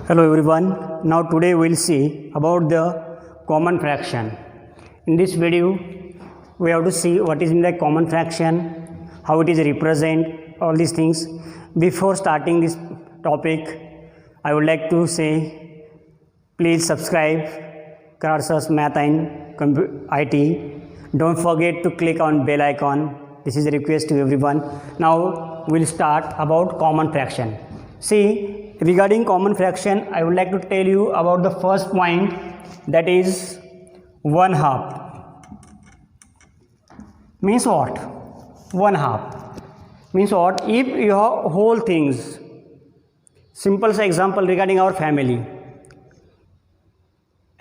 Hello everyone. Now today we'll see about the common fraction. In this video we have to see what is in the common fraction, how it is represent, all these things. Before starting this topic, I would like to say please subscribe Kararsa's Math and IT. Don't forget to click on bell icon. This is a request to everyone. Now we'll start about common fraction. See, regarding common fraction, I would like to tell you about the first point, that is 1/2. Means what? 1/2 means what? If your whole things, simple example regarding our family.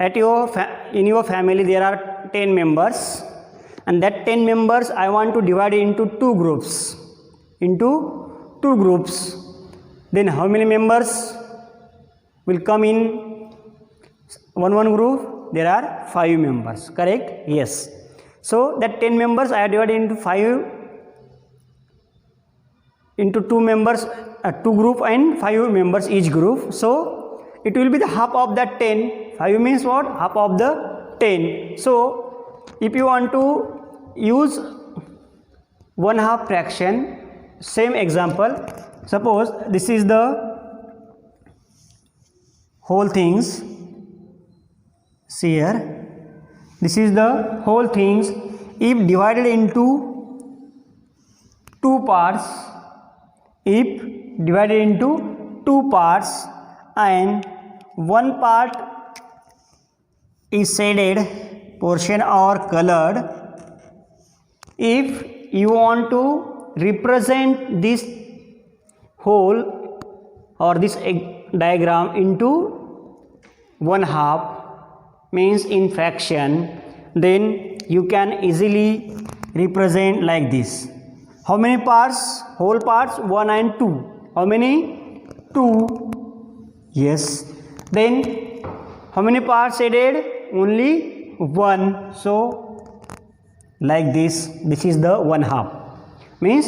In your family there are 10 members, and that 10 members I want to divide into two groups. Then how many members will come in one group? There are 5 members, correct? Yes. So that 10 members I have divided into 5 into 2 members, 2 group and 5 members each group. So it will be the half of that 10. 5 means what? Half of the 10. So if you want to use 1/2 fraction, same example. Suppose this is the whole things. See here, this is the whole things. If divided into two parts, and one part is shaded portion or colored, if you want to represent this whole or this diagram into 1/2, means in fraction, then you can easily represent like this. How many parts? Whole parts 1 and 2. How many? 2. Yes. Then how many parts added? Only 1. So like this, this is the 1/2, means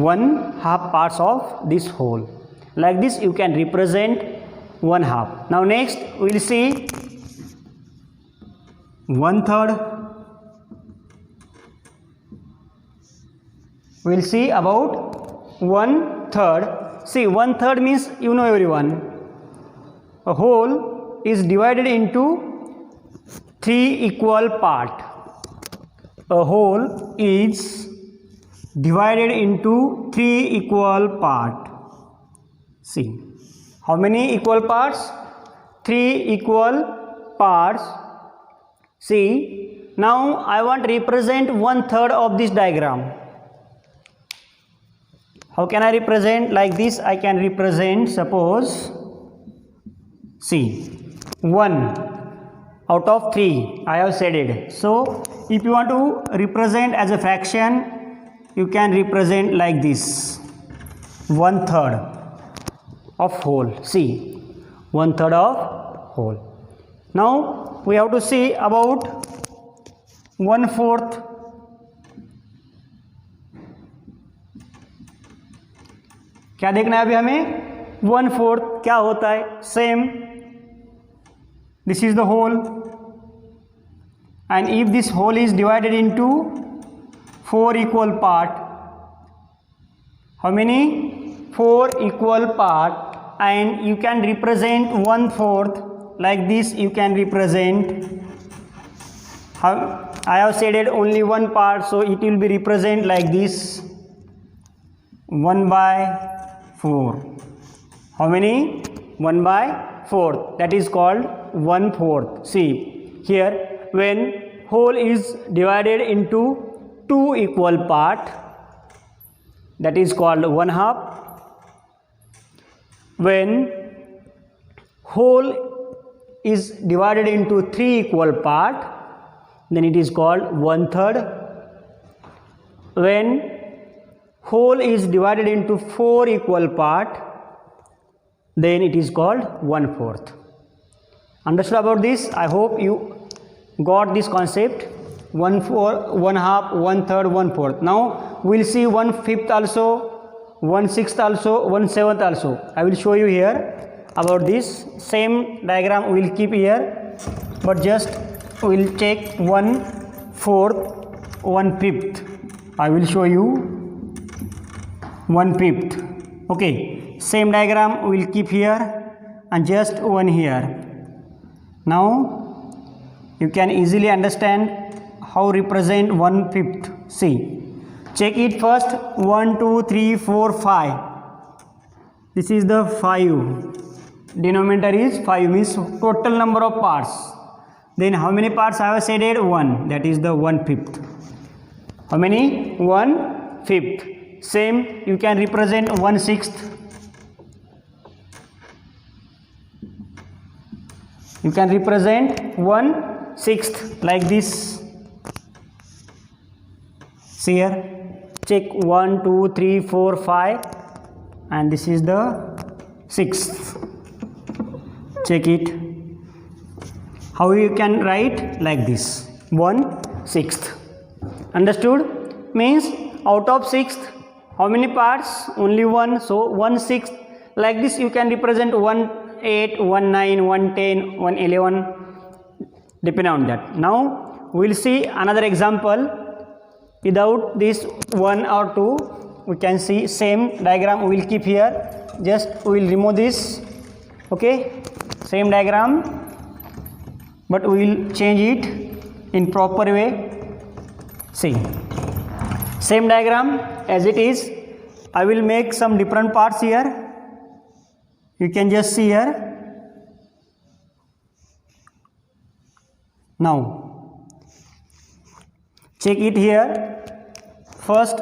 1/2 parts of this whole. Like this you can represent 1/2. Now next we will see 1/3. We will see about 1/3. See, 1/3 means, you know everyone, a whole is divided into 3 equal parts. A whole is divided into 3 equal parts. See, how many equal parts? 3 equal parts. See, now I want to represent 1/3 of this diagram. How can I represent? Like this I can represent. Suppose, see, 1 out of 3 I have said it. So if you want to represent as a fraction, you can represent like this, 1/3 of whole. See, 1/3 of whole. Now we have to see about 1/4. क्या देखना है अभी हमें? 1/4 क्या होता है? Same, this is the whole, and if this whole is divided into 4 equal part, how many? 4 equal part, and you can represent 1/4 like this. You can represent, I have shaded only one part, so it will be represent like this, 1/4. How many? 1/4. That is called 1/4. See here, when whole is divided into 2 equal part, that is called 1/2. When whole is divided into 3 equal part, then it is called 1/3. When whole is divided into 4 equal part, then it is called 1/4. Understood about this? I hope you got this concept. 1/4, 1/2, 1/3, 1/4. Now we will see 1/5 also, 1/6 also, 1/7 also. I will show you here. about this. Same diagram we will keep here, but just we will take 1/4, 1/5. I will show you 1/5. Okay, same diagram we will keep here and just one here. Now you can easily understand how represent 1/5. See, check it first. 1 2 3 4 5. This is the 5. Denominator is 5, means total number of parts. Then how many parts I have shaded? 1. That is the 1/5. How many? 1/5. Same you can represent 1/6. You can represent 1/6 like this. See here, check 1 2 3 4 5, and this is the 6th. Check it. How you can write like this, 1/6. Understood? Means out of 6th, how many parts? Only 1. So 1/6. Like this you can represent 1/8, 1/9, 1/10, 1/11, depending on that. Now we will see another example without this 1 or 2. We can see same diagram we will keep here. Just we will remove this. Okay, same diagram, but we will change it in proper way. See, same diagram as it is. I will make some different parts here. You can just see here. Now check it here. First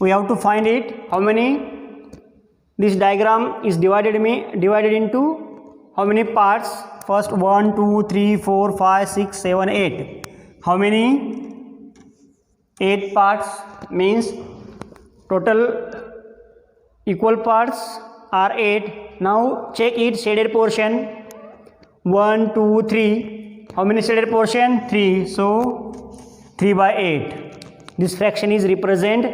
we have to find it how many. This diagram is divided into how many parts? First 1 2 3 4 5 6 7 8. How many? 8 parts, means total equal parts are 8. Now check it, shaded portion 1 2 3. How many shaded portion? 3. So 3/8. This fraction is represent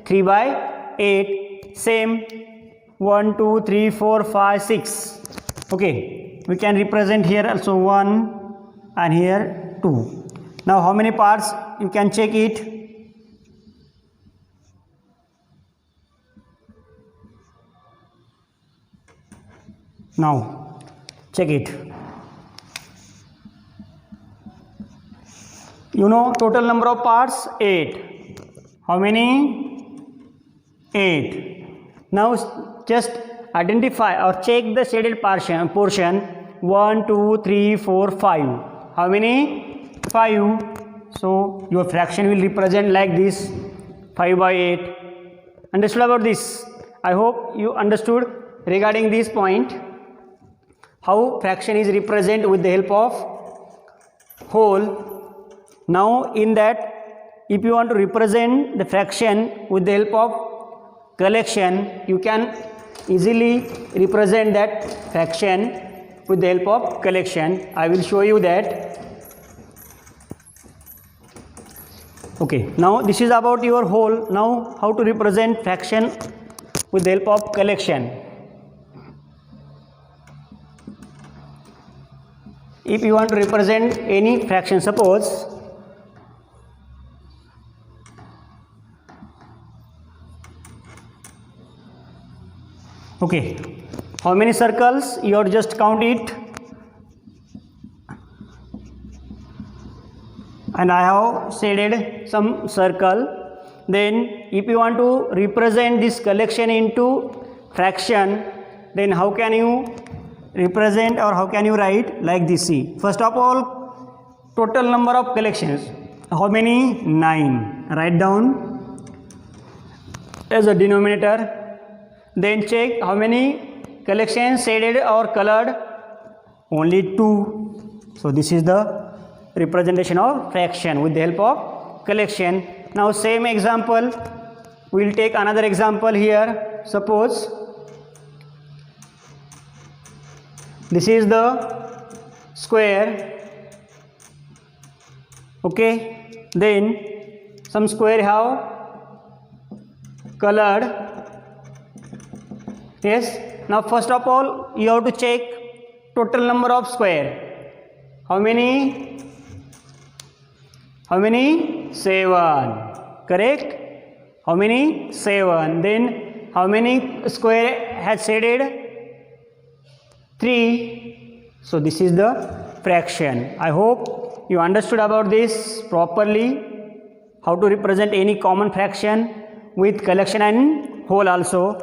3/8. Same 1 2 3 4 5 6. Okay, we can represent here also 1 and here 2. Now how many parts? You can check it. Now check it. You know total number of parts 8. How many? 8. Now just identify or check the shaded portion 1 2 3 4 5. How many? 5. So your fraction will represent like this, 5/8. Understood about this? I hope you understood regarding this point, how fraction is represented with the help of whole. Now in that, if you want to represent the fraction with the help of collection, you can easily represent that fraction with the help of collection. I will show you that. Okay, now this is about your whole. Now how to represent fraction with the help of collection. If you want to represent any fraction, suppose okay, how many circles? You have to just count it. And I have shaded some circle. Then if you want to represent this collection into fraction, then how can you represent or how can you write like this? See, first of all, total number of collections. How many? 9. Write down as a denominator. Then check how many collections shaded or colored. Only 2. So this is the representation of fraction with the help of collection. Now same example, we will take another example here. Suppose this is the square. Okay, then some square have colored. Yes, Now first of all, you have to check total number of square. How many? 7. Correct? How many? 7. Then how many square has shaded? 3. So this is the fraction. I hope you understood about this properly. How to represent any common fraction with collection and whole also.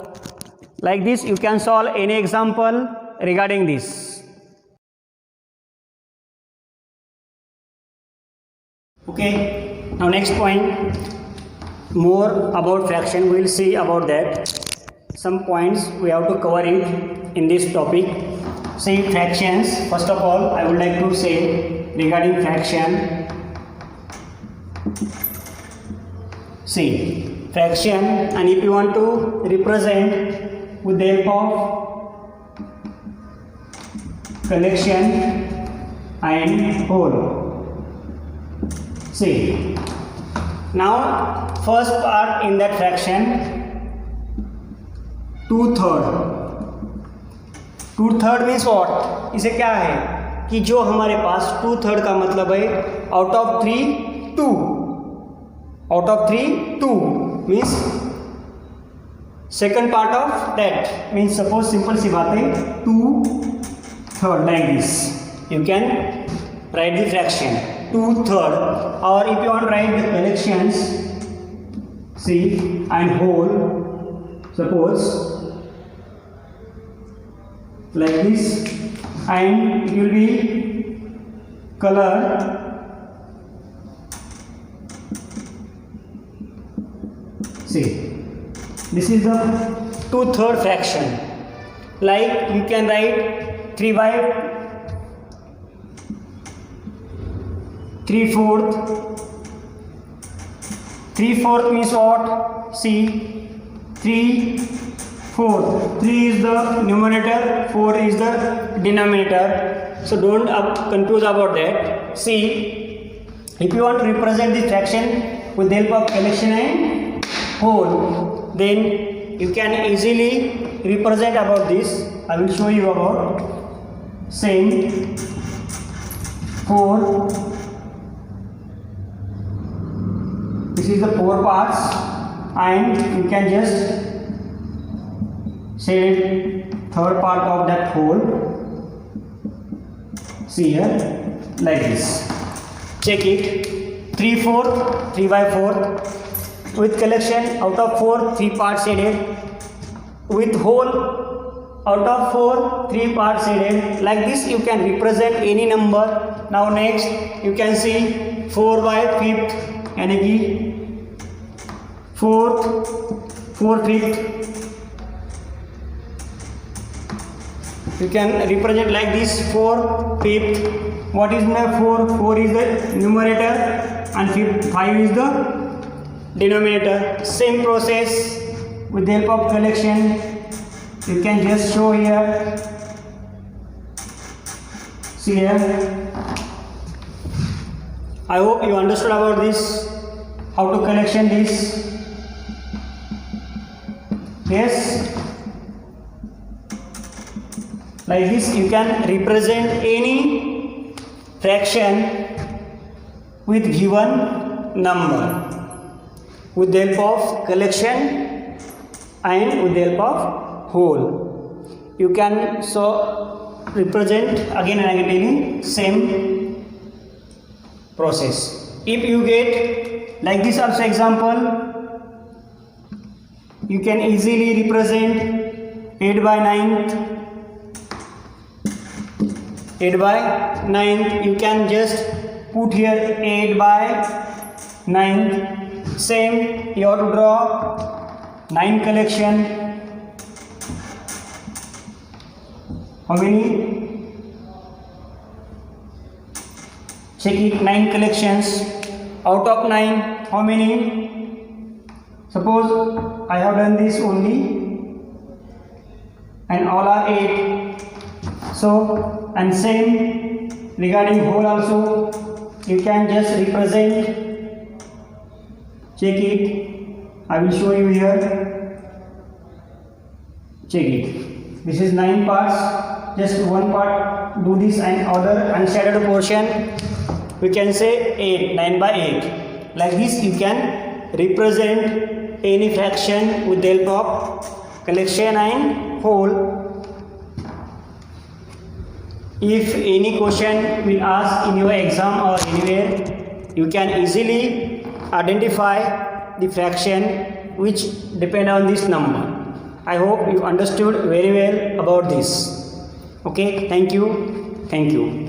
Like this you can solve any example regarding this. Okay, now next point, more about fraction, we will see about that. Some points we have to cover it in this topic. See fractions. First of all, I would like to say regarding fraction. See fraction, and if you want to represent with the help of collection and whole. See, now first part in that fraction, 2/3. 2/3 means what? इसे क्या है कि जो हमारे पास 2/3 का मतलब है out of 3 2, out of 3 2 means second part of that means suppose simple सी बात है 2/3 like this you can write the fraction 2/3, or if you want to write the collections, see, and whole, suppose like this, and it will be color see, this is the 2/3 fraction. Like you can write 3/4. 3/4 means what? See, 3/4. 3 is the numerator, 4 is the denominator. So don't confuse about that. See, if you want to represent the fraction with the help of collection and whole, then you can easily represent about this. I will show you about same 4. This is the 4 parts, and you can just say third part of that whole. See here, like this. Check it. 3/4, 3/4. With collection, out of 4, 3 parts shaded. With whole, out of 4, 3 parts shaded. Like this, you can represent any number. Now next, you can see 4/5, यानी कि 4th, 4/5. You can represent like this 4/5. What is my 4? 4 is the numerator and 5 is the denominator. Same process with the help of collection. You can just show here. See here. I hope you understood about this, how to collection this. Yes, like this you can represent any fraction with given number with the help of collection and with the help of whole. You can so represent again and again same process. If you get like this also example, you can easily represent 8/9. 8/9, you can just put here 8/9. Same, you have to draw 9 collection. How many? Check it, 9 collections. Out of 9, how many? Suppose I have done this only and all are 8. So, and same regarding whole also, you can just represent. Check it, I will show you here. Check it. This is 9 parts. Just one part do this, and other unshadowed portion we can say 8, 9 by 8. Like this you can represent any fraction with the help of collection and whole. If any question will ask in your exam or anywhere, you can easily identify the fraction which depend on this number. I hope you understood very well about this. Okay, thank you.